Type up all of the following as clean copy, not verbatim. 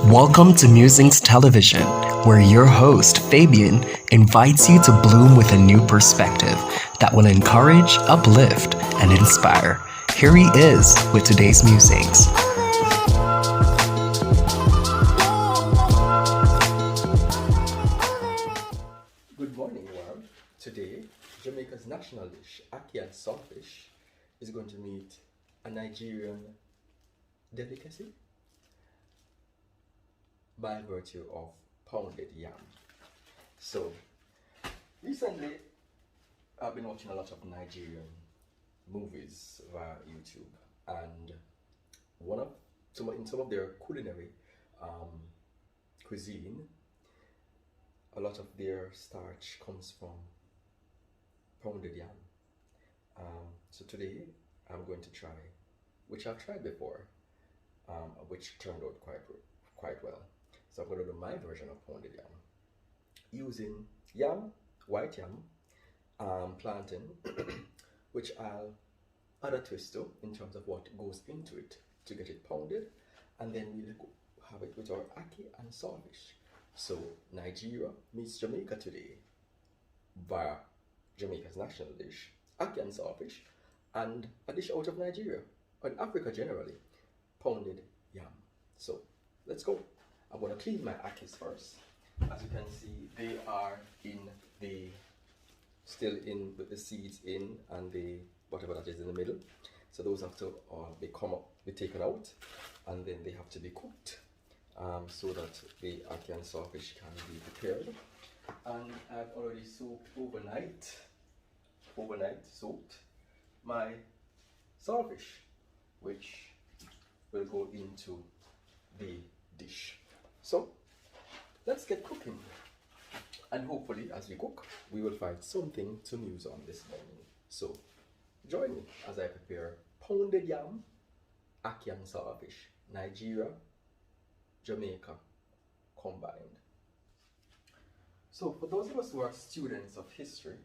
Welcome to Musings Television, where your host, Fabian, invites you to bloom with a new perspective that will encourage, uplift, and inspire. Here he is with today's musings. Good morning, world. Today, Jamaica's national dish, Ackee and Saltfish, is going to meet a Nigerian delicacy by virtue of pounded yam. So, recently, I've been watching a lot of Nigerian movies via YouTube, and in some of their culinary cuisine, a lot of their starch comes from pounded yam. So today I'm going to try, which I've tried before, which turned out quite well. So I'm going to do my version of pounded yam using yam, white yam, plantain, which I'll add a twist to in terms of what goes into it to get it pounded, and then we'll have it with our ackee and saltfish. So Nigeria meets Jamaica today via Jamaica's national dish, ackee and saltfish, and a dish out of Nigeria, and Africa generally, pounded yam. So let's go. I'm going to clean my ackees first. As you can see, they are still in with the seeds in and the whatever that is in the middle. So those have to be taken out, and then they have to be cooked so that the ackee and saltfish can be prepared. And I've already overnight soaked my saltfish, which will go into the dish. So let's get cooking, and hopefully as we cook we will find something to muse on this morning. So join me as I prepare pounded yam, ackee and saltfish, Nigeria, Jamaica combined. So for those of us who are students of history,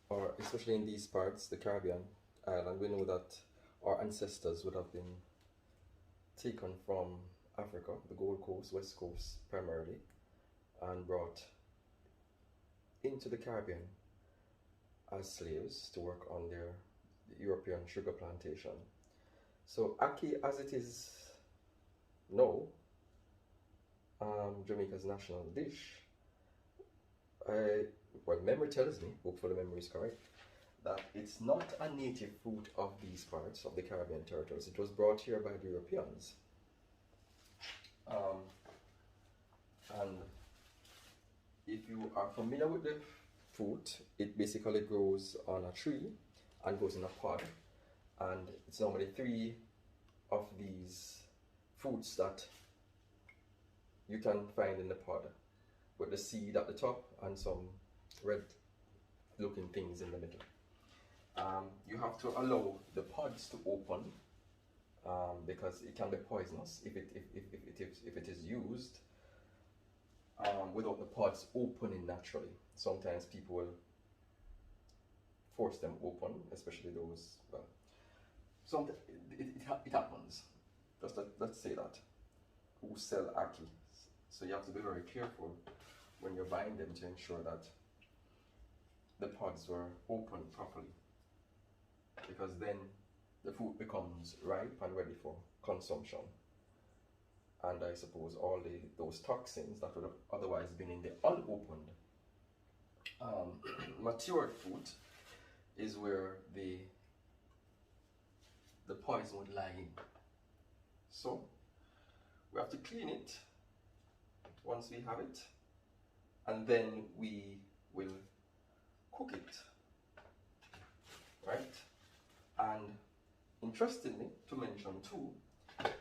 or especially in these parts, the Caribbean island, we know that our ancestors would have been taken from Africa, the Gold Coast, West Coast primarily, and brought into the Caribbean as slaves to work on their European sugar plantation. So ackee, as it is now, Jamaica's national dish, memory tells me, hopefully memory is correct, that it's not a native fruit of these parts of the Caribbean territories. It was brought here by the Europeans. And if you are familiar with the fruit, it basically grows on a tree and goes in a pod, and it's normally 3 of these fruits that you can find in the pod, with the seed at the top and some red looking things in the middle. You have to allow the pods to open because it can be poisonous if it is used without the pods opening naturally. Sometimes people will force them open, especially those, it happens. Let's say that, who sell ackee. So you have to be very careful when you're buying them to ensure that the pods were opened properly, because then the fruit becomes ripe and ready for consumption. And I suppose all those toxins that would have otherwise been in the unopened matured fruit is where the poison would lie in. So we have to clean it once we have it, and then we will cook it, right? And interestingly to mention too,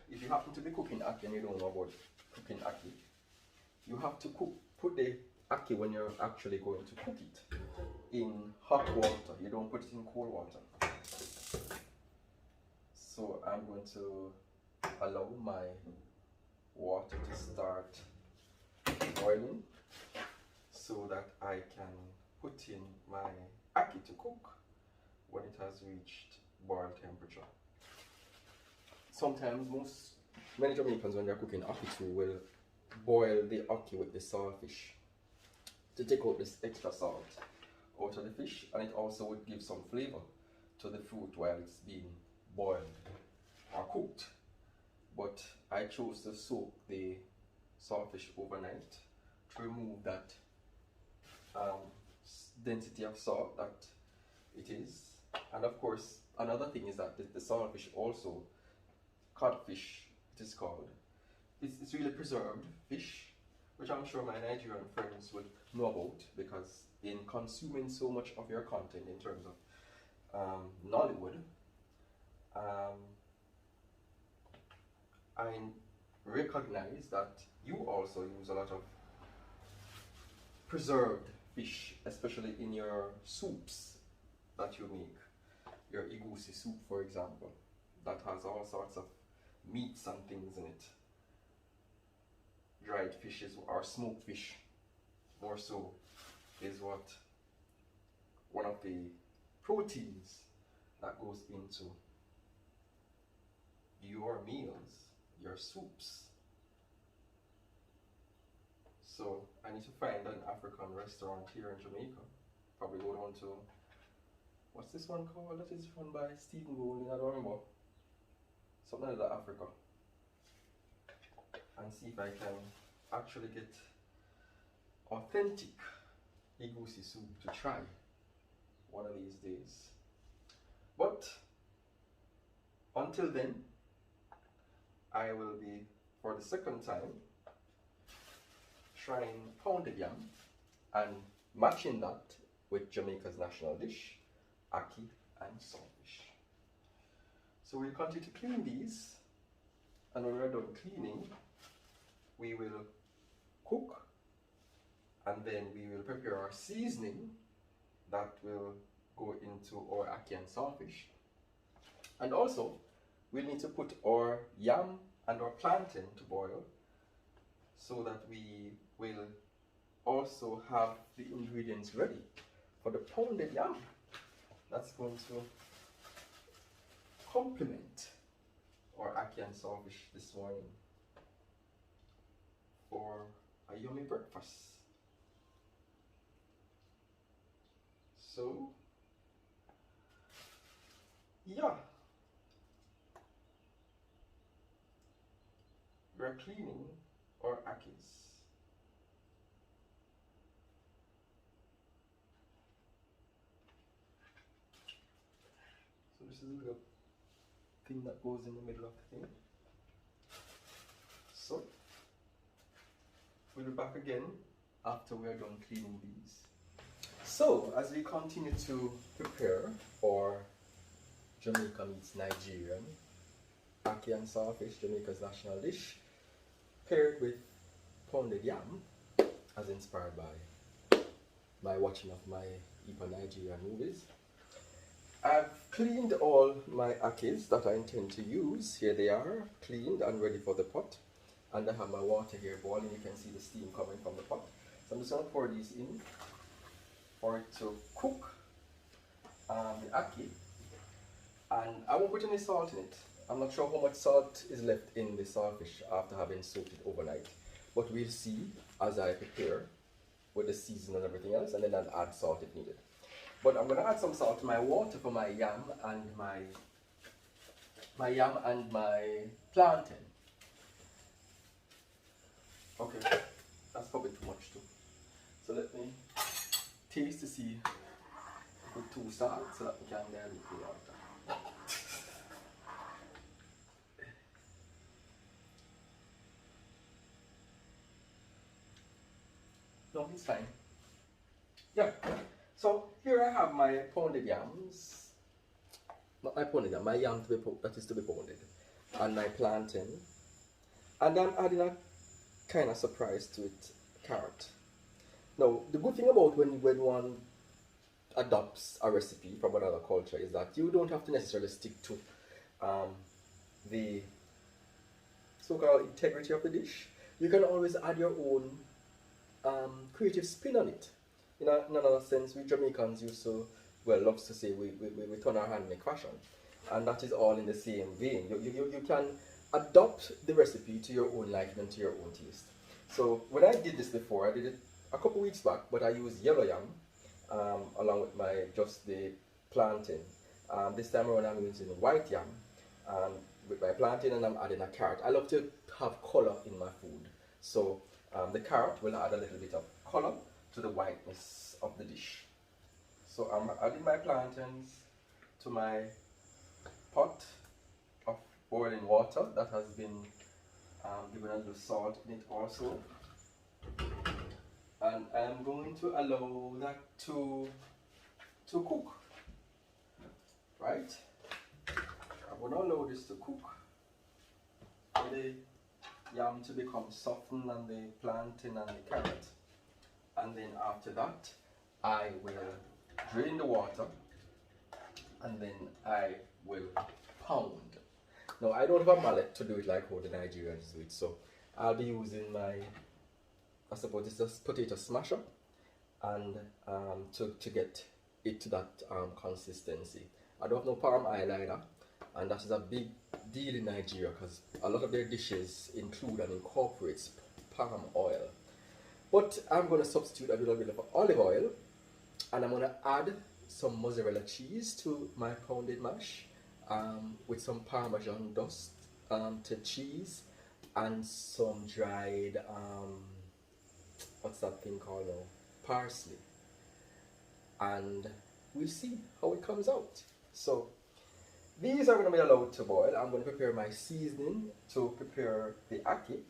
if you happen to be cooking ackee and you don't know about cooking ackee, you have to put the ackee, when you're actually going to cook it, in hot water. You don't put it in cold water. So I'm going to allow my water to start boiling so that I can put in my ackee to cook when it has reached boil temperature. Sometimes most many Jamaicans when they're cooking ackee too will boil the ackee with the saltfish to take out this extra salt out of the fish, and it also would give some flavor to the fruit while it's being boiled or cooked. But I chose to soak the saltfish overnight to remove that density of salt that it is. And of course, another thing is that the saltfish also, codfish it is called, it's really preserved fish, which I'm sure my Nigerian friends would know about, because in consuming so much of your content in terms of Nollywood, I recognize that you also use a lot of preserved fish, especially in your soups that you make. Your egusi soup, for example, that has all sorts of meats and things in it. Dried fishes or smoked fish, more so, is what one of the proteins that goes into your meals, your soups. So I need to find an African restaurant here in Jamaica. Probably go down to, what's this one called? That is run by Stephen Golding, I don't remember. Something like that, Africa. And see if I can actually get authentic egusi soup to try one of these days. But until then, I will be, for the second time, trying pounded yam and matching that with Jamaica's national dish, ackee and saltfish. So we'll continue to clean these, and when we're done cleaning, we will cook, and then we will prepare our seasoning that will go into our ackee and saltfish. And also, we'll need to put our yam and our plantain to boil, so that we will also have the ingredients ready for the pounded yam that's going to complement our ackee and saltfish this morning for a yummy breakfast. So, yeah, we're cleaning our ackees. So this is a little thing that goes in the middle of the thing. So we'll be back again after we're done cleaning these. So as we continue to prepare for Jamaica meets Nigerian, ackee and saltfish, Jamaica's national dish, paired with pounded yam, as inspired by my watching of my Ipa Nigerian movies. I've cleaned all my ackees that I intend to use. Here they are, cleaned and ready for the pot. And I have my water here boiling. You can see the steam coming from the pot. So I'm just going to pour these in for it to cook the ackee. And I won't put any salt in it. I'm not sure how much salt is left in the saltfish after having soaked it overnight. But we'll see as I prepare with the season and everything else, and then I'll add salt if needed. But I'm going to add some salt to my water for my yam and my plantain. Okay, that's probably too much too. So let me taste to see if it's too salt so that we can dilute the water. No, it's fine. Yeah. So here I have my pounded yams. Not my pounded yam, my yam that is to be pounded. And my plantain. And I'm adding a kind of surprise to it, carrot. Now, the good thing about when one adopts a recipe from another culture is that you don't have to necessarily stick to the so-called integrity of the dish. You can always add your own creative spin on it. In another sense, we Jamaicans used to, well, loves to say we turn our hand make fashion. And that is all in the same vein. You can adopt the recipe to your own liking and to your own taste. So when I did this before, I did it a couple weeks back, but I used yellow yam along with my just the plantain. This time around I'm using white yam with my plantain, and I'm adding a carrot. I love to have color in my food, so the carrot will add a little bit of color to the whiteness of the dish. So I'm adding my plantains to my pot of boiling water that has been given a little salt in it also, and I'm going to allow that to cook, right? I'm going to allow this to cook for the yam to become softened and the plantain and the carrot, and then after that I will drain the water and then I will pound. Now I don't have a mallet to do it like how the Nigerians do it, so I'll be using my, I suppose it's just potato smasher, and to get it to that consistency. I don't know palm oil either, and that is a big deal in Nigeria because a lot of their dishes include and incorporates palm oil. But I'm going to substitute a little bit of olive oil, and I'm going to add some mozzarella cheese to my pounded mash with some parmesan dust to cheese and some dried what's that thing called now? Parsley. And we'll see how it comes out. So these are going to be allowed to boil. I'm going to prepare my seasoning to prepare the ackee,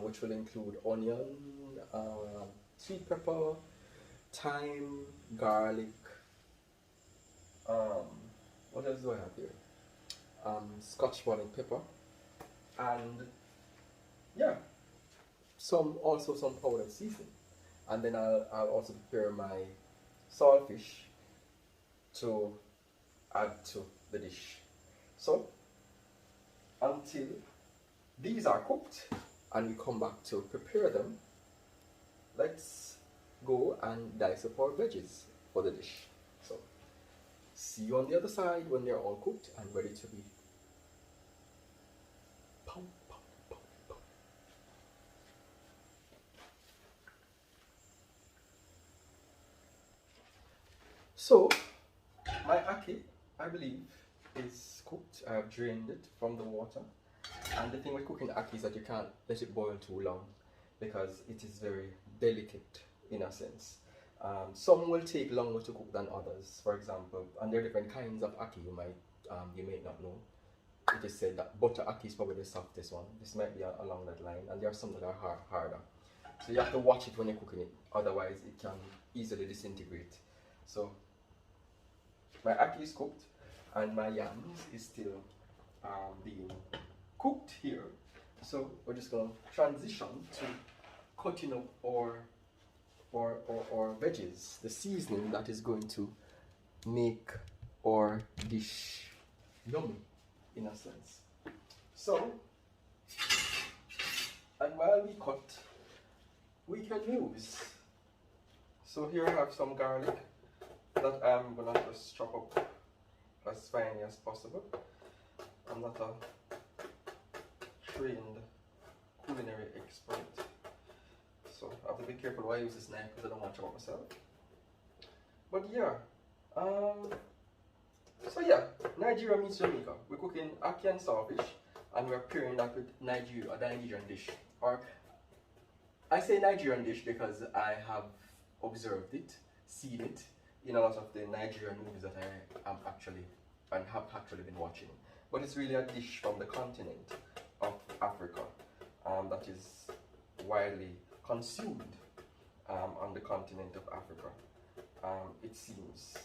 which will include onion, sweet pepper, thyme, garlic. What else do I have here? Scotch bonnet pepper, and yeah, also some powdered seasoning. And then I'll also prepare my saltfish to add to the dish. So until these are cooked and we come back to prepare them, let's go and dice up our veggies for the dish. So see you on the other side when they're all cooked and ready to be pound. So my ackee, I believe, is cooked. I have drained it from the water. And the thing with cooking ackee is that you can't let it boil too long because it is very delicate in a sense. Some will take longer to cook than others, for example, and there are different kinds of ackee you may not know. It is said that butter ackee is probably the softest one. This might be along that line, and there are some that are harder. So you have to watch it when you're cooking it, otherwise it can easily disintegrate. So my ackee is cooked and my yams is still being cooked here. So we're just going to transition to cutting up our veggies, the seasoning that is going to make our dish yummy in a sense. So, and while we cut, we can use, so here I have some garlic that I'm gonna just chop up as finely as possible. I'm not a trained culinary expert, so I have to be careful why I use this knife because I don't want to chop myself. But yeah, so yeah, Nigeria meets Jamaica. We're cooking ackee and saltfish, and we're pairing that with a Nigerian dish. Or I say Nigerian dish because I have observed it, seen it in a lot of the Nigerian movies that I am actually and have actually been watching. But it's really a dish from the continent of Africa that is widely consumed on the continent of Africa, it seems.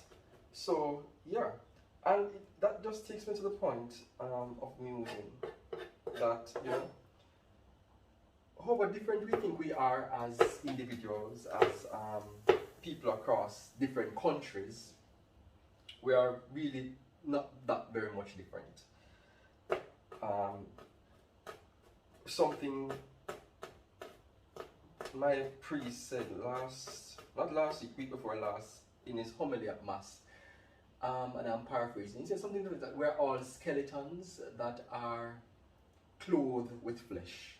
So yeah, and that just takes me to the point of musing that, you know, however different we think we are as individuals, as people across different countries, we are really not that very much different. Something my priest said not last week, week before last, in his homily at Mass, and I'm paraphrasing. He says something like that we're all skeletons that are clothed with flesh.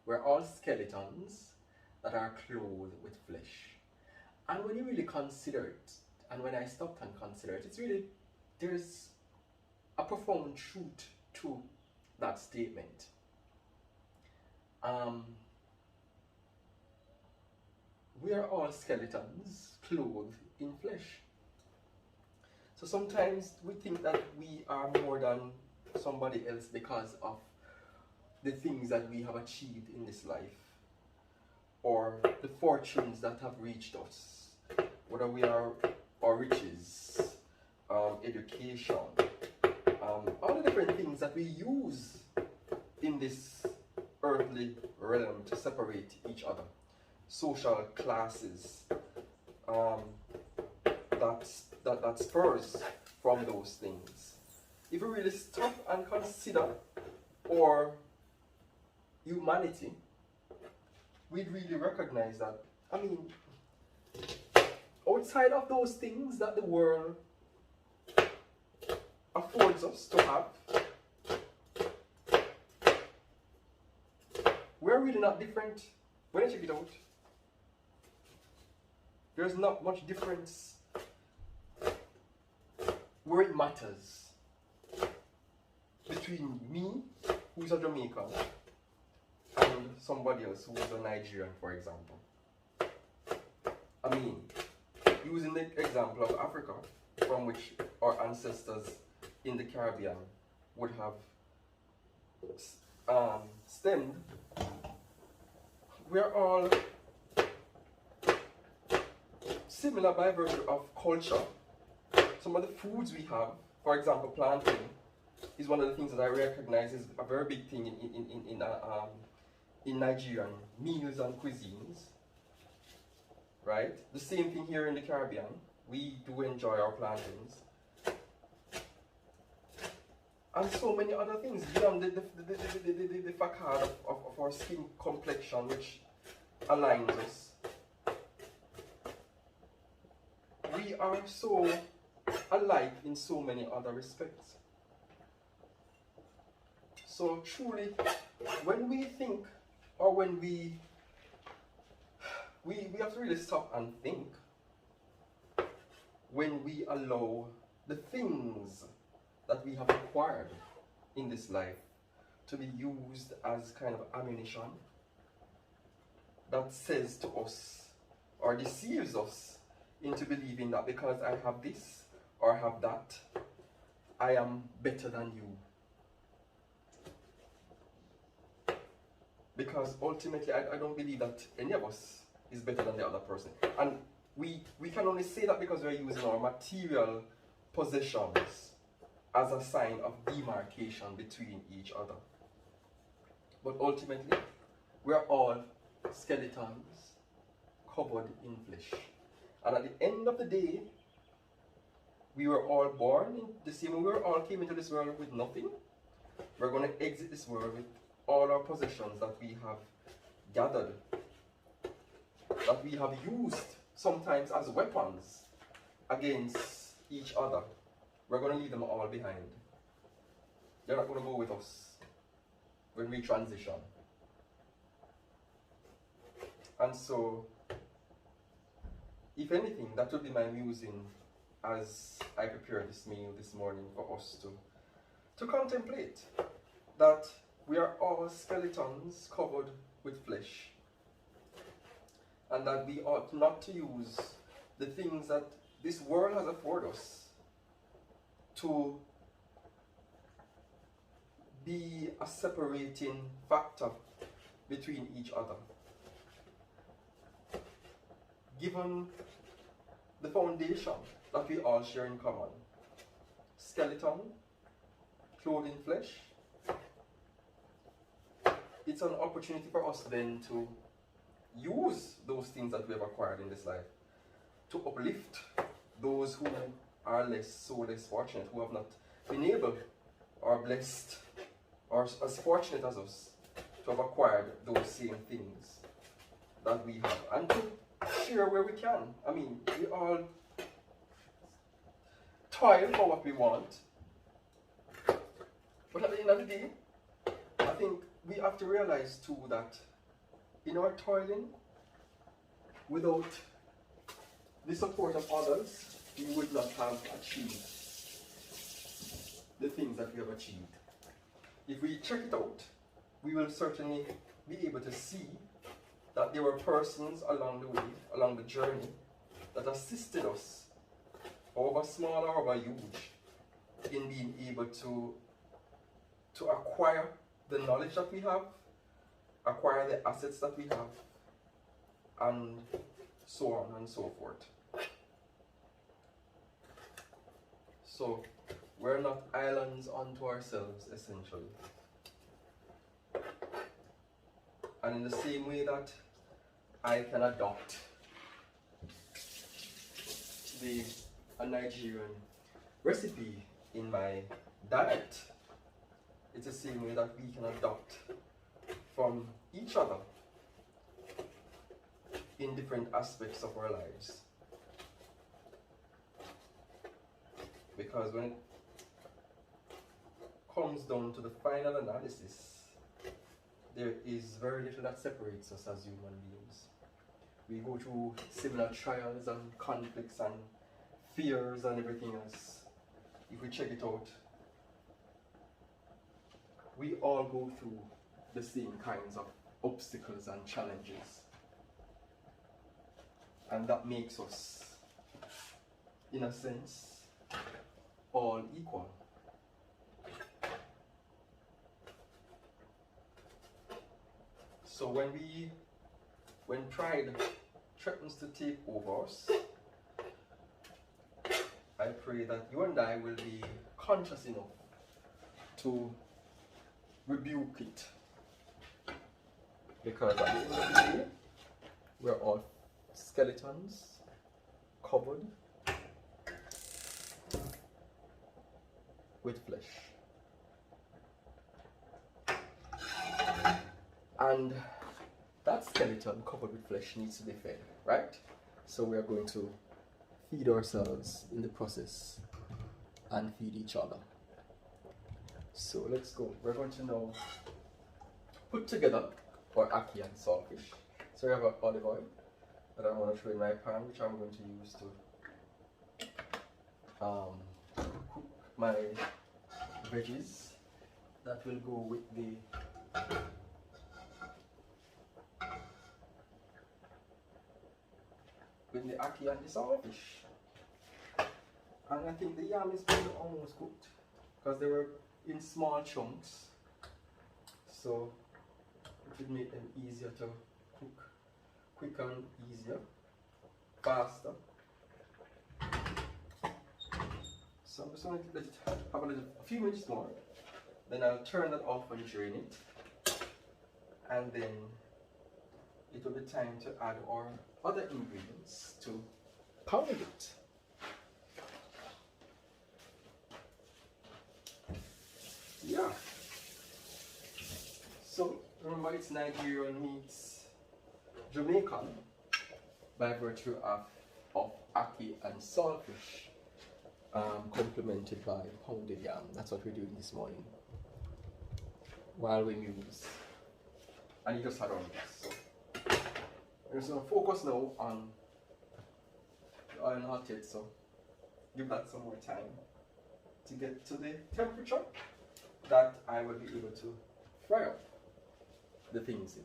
We're all skeletons that are clothed with flesh. And when you really consider it, and when I stopped and consider it, it's really, there's a profound truth to that statement. We are all skeletons clothed in flesh. So sometimes we think that we are more than somebody else because of the things that we have achieved in this life, or the fortunes that have reached us, whether we are our riches, education, all the different things that we use in this earthly realm to separate each other, social classes, that spurs from those things. If we really stop and consider our humanity, we'd really recognize that, I mean, outside of those things that the world affords us to have, we're really not different. When I check it out, there's not much difference where it matters between me, who's a Jamaican, and somebody else who's a Nigerian, for example. I mean, using the example of Africa, from which our ancestors in the Caribbean would have stemmed, we're all similar by virtue of culture. Some of the foods we have, for example, plantain, is one of the things that I recognize is a very big thing in Nigerian meals and cuisines, right? The same thing here in the Caribbean. We do enjoy our plantains. And so many other things beyond the facade of our skin complexion, which aligns us. We are so alike in so many other respects. So truly, when we think, or when we have to really stop and think, when we allow the things that we have acquired in this life to be used as kind of ammunition that says to us, or deceives us into believing that because I have this or have that, I am better than you. Because ultimately, I don't believe that any of us is better than the other person. And we can only say that because we're using our material possessions as a sign of demarcation between each other. But ultimately, we're all skeletons covered in flesh. And at the end of the day, we were all born in the same way. We all came into this world with nothing. We're going to exit this world with all our possessions that we have gathered, that we have used sometimes as weapons against each other. We're going to leave them all behind. They're not going to go with us when we transition. And so, if anything, that would be my musing as I prepare this meal this morning for us to contemplate that we are all skeletons covered with flesh, and that we ought not to use the things that this world has afforded us to be a separating factor between each other. Given the foundation that we all share in common, skeleton, clothed in flesh, it's an opportunity for us then to use those things that we have acquired in this life to uplift those who are less fortunate, who have not been able or blessed or as fortunate as us to have acquired those same things that we have, and to share where we can. I mean, we all toil for what we want. But at the end of the day, I think we have to realize too that in our toiling, without the support of others, we would not have achieved the things that we have achieved. If we check it out, we will certainly be able to see that there were persons along the way, along the journey, that assisted us, however small or however huge, in being able to acquire the knowledge that we have, acquire the assets that we have, and so on and so forth. So we're not islands unto ourselves, essentially. And in the same way that I can adopt a Nigerian recipe in my diet, it's the same way that we can adopt from each other in different aspects of our lives. Because when it comes down to the final analysis, there is very little that separates us as human beings. We go through similar trials and conflicts and fears and everything else. If we check it out, we all go through the same kinds of obstacles and challenges. And that makes us, in a sense, all equal. So when pride threatens to take over us, I pray that you and I will be conscious enough to rebuke it. Because at the end of the day, we're all skeletons covered with flesh. And that skeleton covered with flesh needs to be fed, right? So we are going to feed ourselves in the process and feed each other. So let's go. We're going to now put together our ackee and saltfish. So we have our olive oil that I'm going to throw in my pan, which I'm going to use to cook my veggies that will go with the ackee and the saltfish. And I think the yam is probably almost cooked because they were in small chunks, so it would make them easier to cook, quicker and easier, faster. So I'm just going to let it have a few minutes more, then I'll turn that off and drain it, and then it will be time to add our other ingredients to pound it. Yeah. So remember, it's Nigerian meets Jamaican by virtue of ackee and saltfish, complemented by pounded yam. That's what we're doing this morning while we muse. And you just had on this. So we're just going to focus now on the oil not yet, so give that some more time to get to the temperature that I will be able to fry up the things in.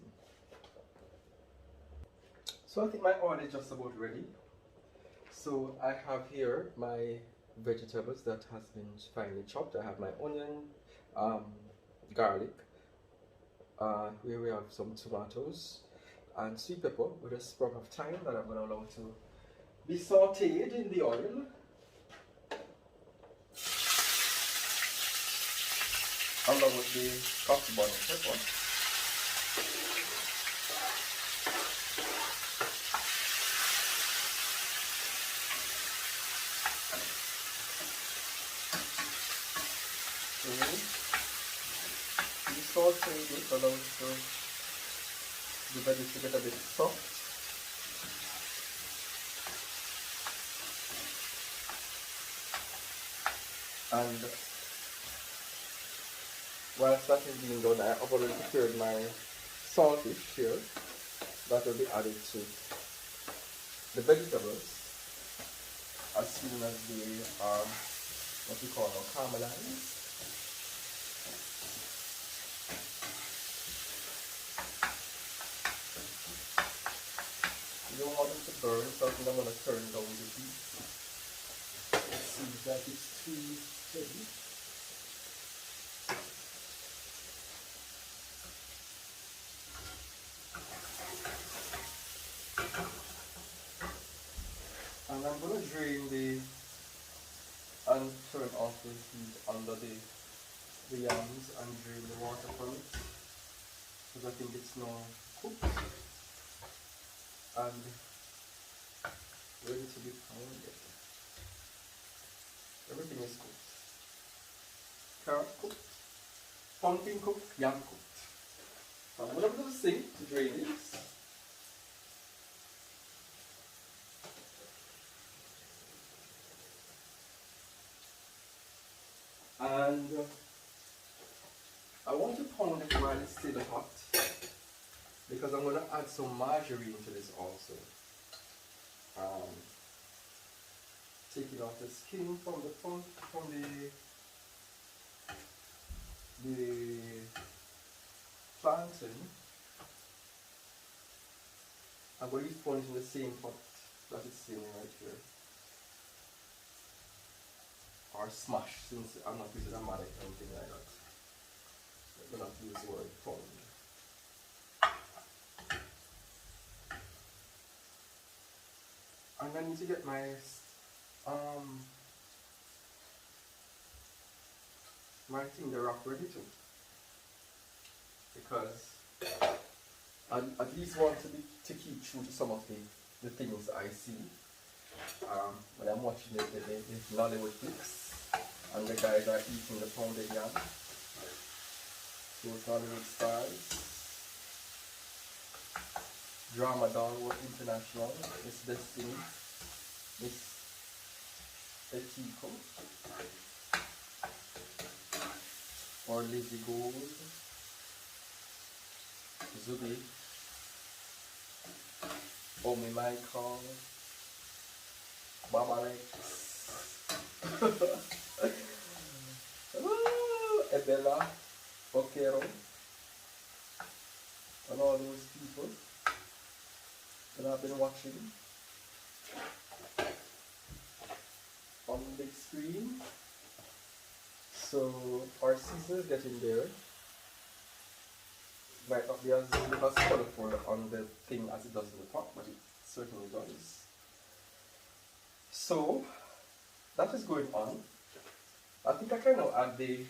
So I think my oil is just about ready. So I have here my vegetables that has been finely chopped. I have my onion, garlic, here we have some tomatoes and sweet pepper with a sprig of thyme that I'm going to allow to be sauteed in the oil. Along with the coffee bun pepper. The sauteing it allows the veggies to get a bit soft. And whilst that is being done, I have already prepared my saltfish here that will be added to the vegetables as soon as they are what we call caramelized. You don't want them to burn, so I'm going to turn down the heat. It seems like it's too heavy. And I'm going to drain and turn off the heat under the yams and drain the water from it, because I think it's now cooked and ready to be pounded. Everything is cooked. Carrot cooked, pumpkin cooked, yam cooked. So I'm going to put the sink to drain this. And I want to pound it while it's still hot, because I'm going to add some margarine to this also. Taking off the skin from the plantain. I'm going to use it in the same pot that it's sitting right here. Or smash, since I'm not using a mallet or anything like that. I'm going to use the word pound. And I need to get my my thing the wrap ready too, because I at least want to keep true to some of the things I see when I'm watching the Nollywood flicks and the guys are eating the pounded yam. Those Nollywood stars. Drama Doll was international. Miss Destiny, Miss Ackee, or Lizzie Gold, Zubi, Omi Michael, Baba Lex, Ebella, Okero, and all those people that I've been watching on the big screen. So our Caesar is getting there. Might not be as colorful on the thing as it does in the pot, but it certainly does. So that is going on. I think I can now add the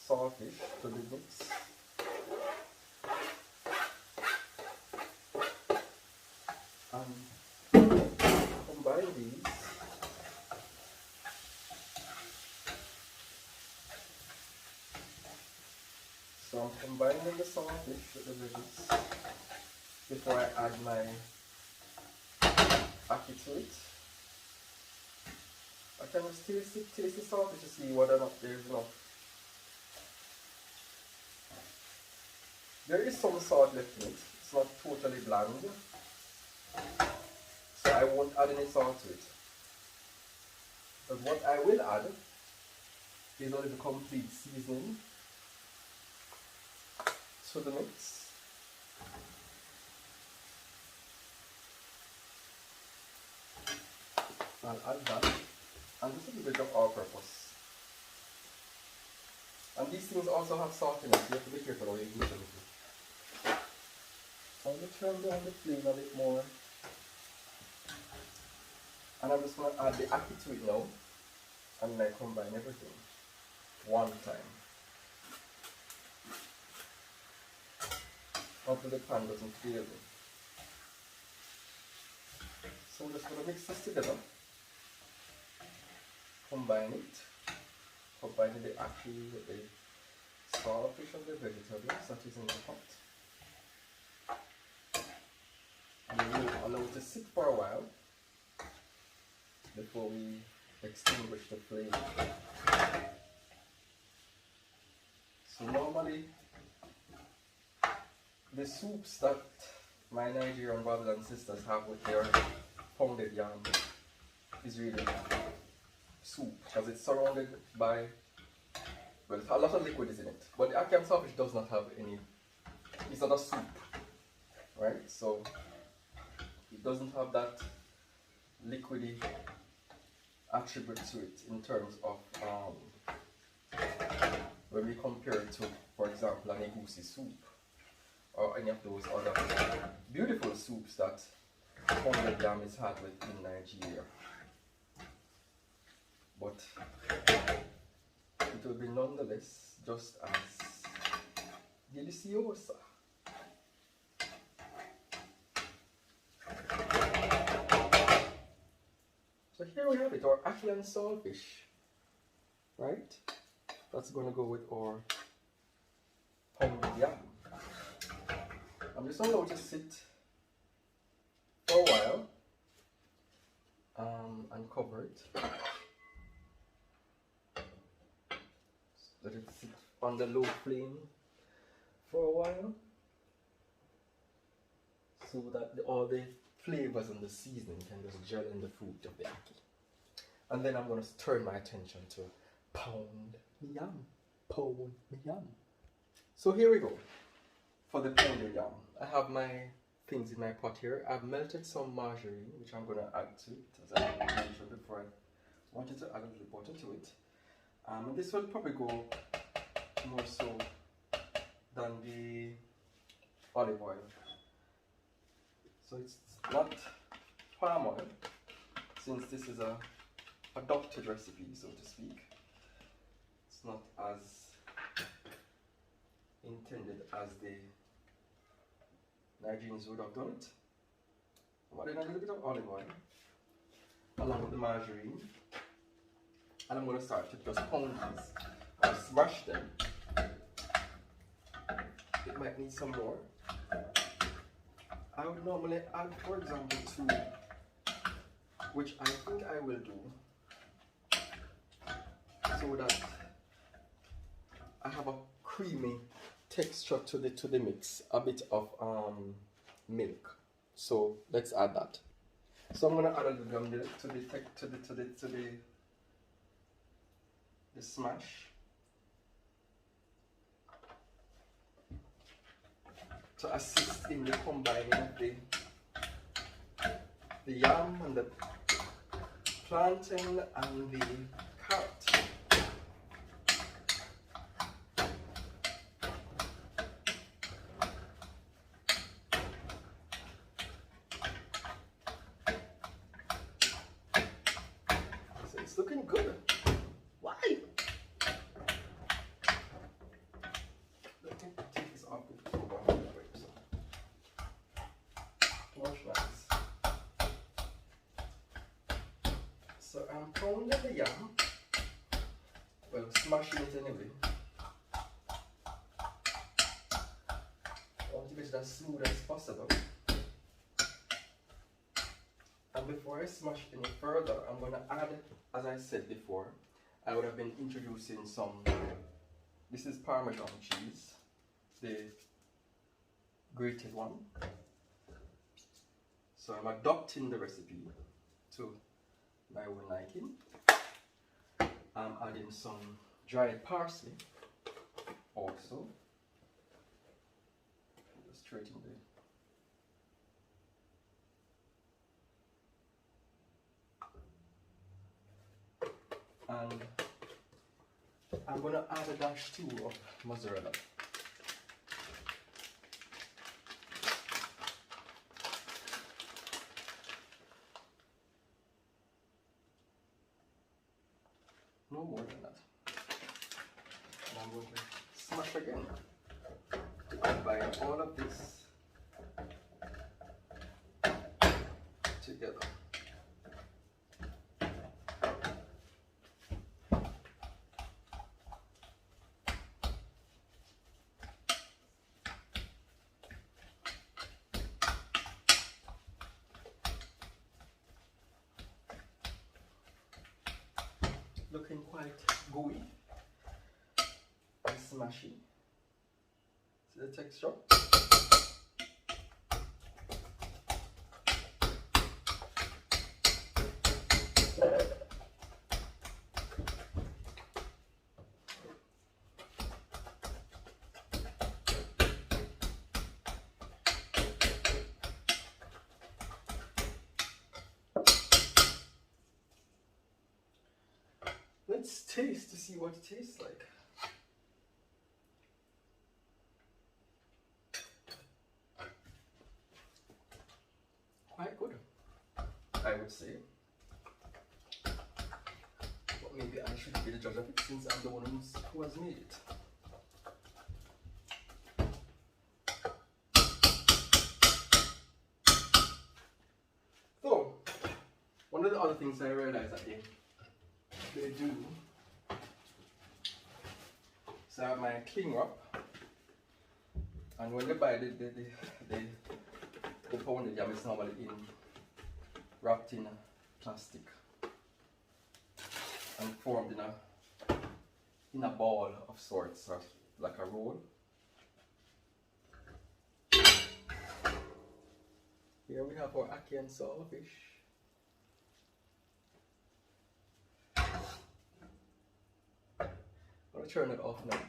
saltfish to the mix. Combine these. So I'm combining the saltfish with the veggies before I add my ackee to it. I can just taste the saltfish to see whether or not there is enough. There is some salt left in it. It's not totally bland. So I won't add any salt to it. But what I will add is only the complete seasoning to the mix. I'll add that, and just a little bit of all-purpose. And these things also have salt in it, so you have to be careful how you use them. So I'm going to turn down the flame a bit more. And I'm just going to add the ackee to it now, and then I combine everything one time until the pan doesn't fail me. So I'm just going to mix this together, combine the ackee with the saltfish and the vegetables that is in the pot, and then allow it to sit for a while. before we extinguish the flame. So normally the soups that my Nigerian brothers and sisters have with their pounded yam is really soup, because it's surrounded by, well, a lot of liquid is in it. But the Ackee and Saltfish does not have any, it's not a soup, right? So it doesn't have that liquidy attribute to it in terms of when we compare it to, for example, an egusi soup or any of those other beautiful soups that pounded yam is had with in Nigeria. But it will be nonetheless just as deliciosa. So here we have it, our Ackee and Saltfish, right? That's going to go with our pounded yam. I'm just going to allow it to sit for a while and cover it. Let it sit on the low flame for a while so that all the flavors and the seasoning can just gel in the food of the Ackee. And then I'm going to turn my attention to pound yam. Pound yam. So here we go for the pounded yam. I have my things in my pot here. I've melted some margarine, which I'm going to add to it, as I mentioned before. I wanted to add a little butter to it. And this will probably go more so than the olive oil. So it's not palm oil, since this is a adopted recipe, so to speak. It's not as intended as the Nigerians would have done it. I'm adding a little bit of olive oil along with the margarine, and I'm going to start to just pound these or smash them. It might need some more. I would normally add, for example, 2, which I think I will do, so that I have a creamy texture to the mix, a bit of milk. So let's add that. So I'm gonna add a little bit of milk to the smash, to assist in the combining of the yam and the plantain and the carrot. So it's looking good. Why? Let me take this off before I So I'm pounding the yam, well, smashing it anyway. I want to get it as smooth as possible. And before I smash any further, I'm going to add, as I said before, I would have been introducing some, this is Parmesan cheese, the grated one. So I'm adopting the recipe to my own liking. I'm adding some dried parsley also. Just straighten the. And I'm going to add a dash too of mozzarella. No more than that. And I'm going to smash again to combine all of this together. looking quite gooey and smashy. See the texture? Let's taste to see what it tastes like. Quite good, I would say. But maybe I should be the judge of it since I'm the one who has made it. So, one of the other things I realized that they do, so I have my cling wrap, and when they buy the pounded yam, it's normally wrapped in plastic and formed in a ball of sorts, or like a roll. Here we have our ackee and saltfish. I'm going to turn it off now,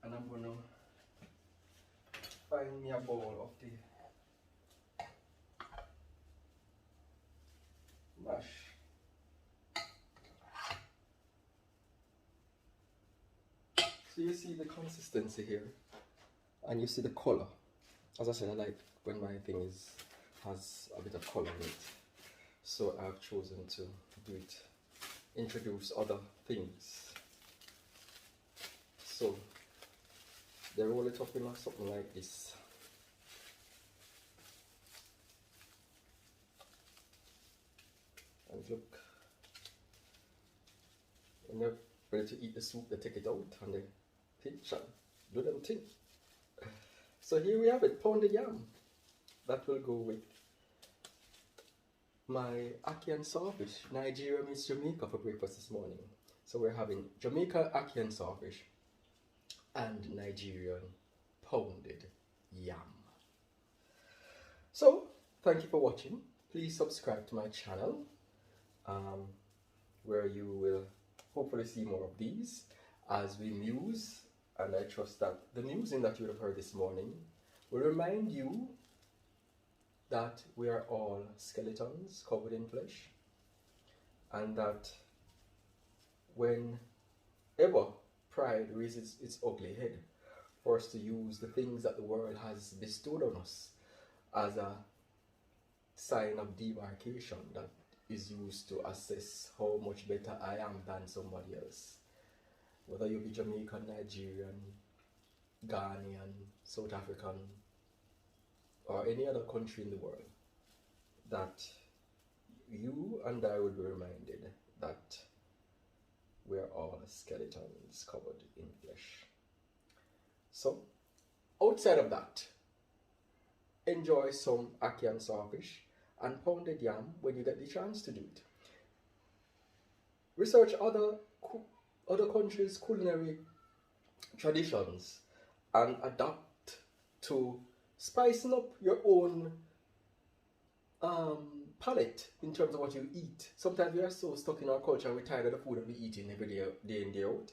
and I'm going to find me a bowl of the mash. So you see the consistency here, and you see the color. As I said, I like when my thing has a bit of color in it, so I've chosen to introduce other things. So they roll it up in something like this. And look, when they're ready to eat the soup, they take it out and they pinch and do them thing. So here we have it, pounded yam. That will go with my ackee and saltfish. Nigeria meets Jamaica for breakfast this morning. So we're having Jamaica ackee and saltfish and Nigerian pounded yam. So thank you for watching. Please subscribe to my channel, where you will hopefully see more of these as we muse, and I trust that the musing that you have heard this morning will remind you that we are all skeletons covered in flesh, and that whenever pride raises its ugly head for us to use the things that the world has bestowed on us as a sign of demarcation that is used to assess how much better I am than somebody else, whether you be Jamaican, Nigerian, Ghanaian, South African, or any other country in the world, that you and I will be reminded that we're all skeletons covered in flesh. So, outside of that, enjoy some ackee and saltfish and pounded yam when you get the chance to do it. Research other countries' culinary traditions and adapt to spicing up your own palate in terms of what you eat. Sometimes we are so stuck in our culture and we're tired of the food that we're eating every day in, day out.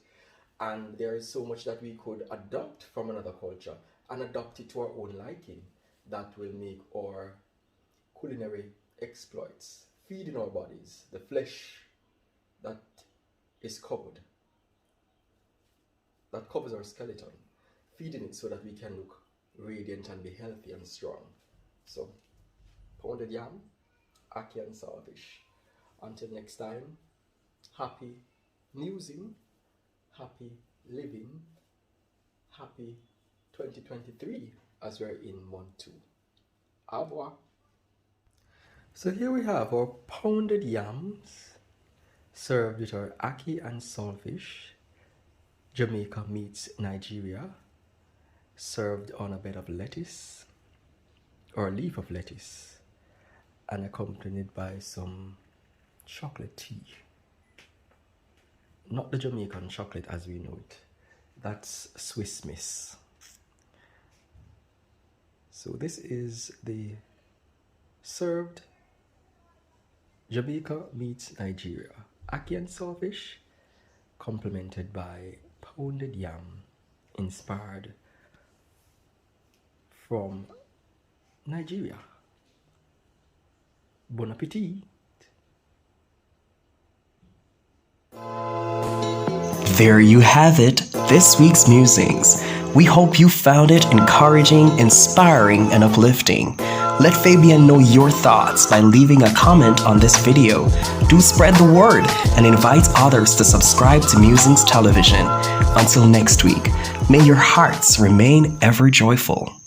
And there is so much that we could adopt from another culture and adapt it to our own liking that will make our culinary exploits, feeding our bodies, the flesh that is covered, that covers our skeleton, feeding it so that we can look radiant and be healthy and strong. So, pounded yam, ackee and saltfish. Until next time, happy musing, happy living, happy 2023 as we're in month 2. Au revoir. So here we have our pounded yams served with our ackee and saltfish. Jamaica meets Nigeria, served on a bed of lettuce or a leaf of lettuce, and accompanied by some chocolate tea. not the Jamaican chocolate as we know it. That's Swiss Miss. So this is the served Jamaica meets Nigeria. Ackee and saltfish, complemented by pounded yam, inspired from Nigeria. Bon appetit! There you have it, this week's musings. We hope you found it encouraging, inspiring, and uplifting. Let Fabian know your thoughts by leaving a comment on this video. Do spread the word and invite others to subscribe to Musings Television. Until next week, may your hearts remain ever joyful.